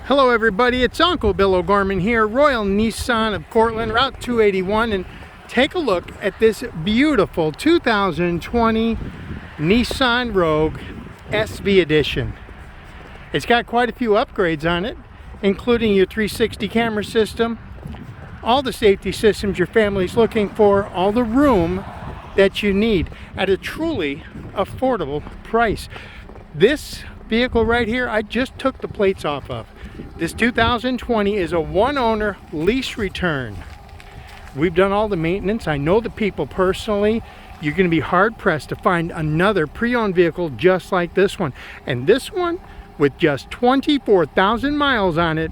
Hello everybody, it's Uncle Bill O'Gorman here, Royal Nissan of Cortland, Route 281, and take a look at this beautiful 2020 Nissan Rogue SV Edition. It's got quite a few upgrades on it, including your 360 camera system, all the safety systems your family's looking for, all the room that you need at a truly affordable price. This vehicle right here, I just took the plates off of. This 2020 is a one-owner lease return. We've done all the maintenance. I know the people personally. You're going to be hard-pressed to find another pre-owned vehicle just like this one. And this one, with just 24,000 miles on it,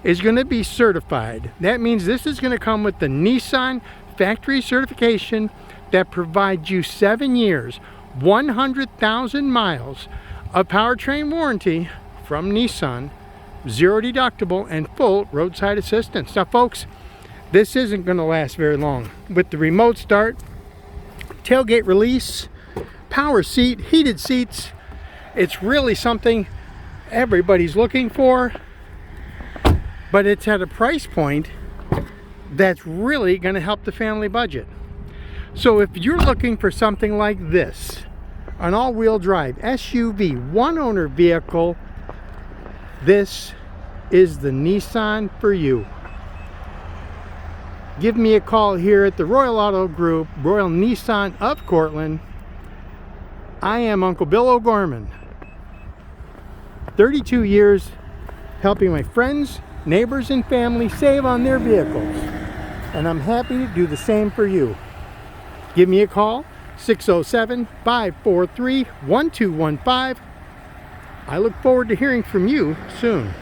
is going to be certified. That means this is going to come with the Nissan Factory Certification that provides you 7 years, 100,000 miles of powertrain warranty from Nissan, zero deductible, and full roadside assistance. Now folks, this isn't going to last very long. With the remote start, tailgate release, power seat, heated seats, it's really something everybody's looking for, but it's at a price point that's really going to help the family budget. So if you're looking for something like this, an all-wheel drive SUV, one-owner vehicle, this is the Nissan for you. Give me a call here at the Royal Auto Group, Royal Nissan of Cortland. I am Uncle Bill O'Gorman. 32 years helping my friends, neighbors, and family save on their vehicles. And I'm happy to do the same for you. Give me a call, 607-543-1215. I look forward to hearing from you soon.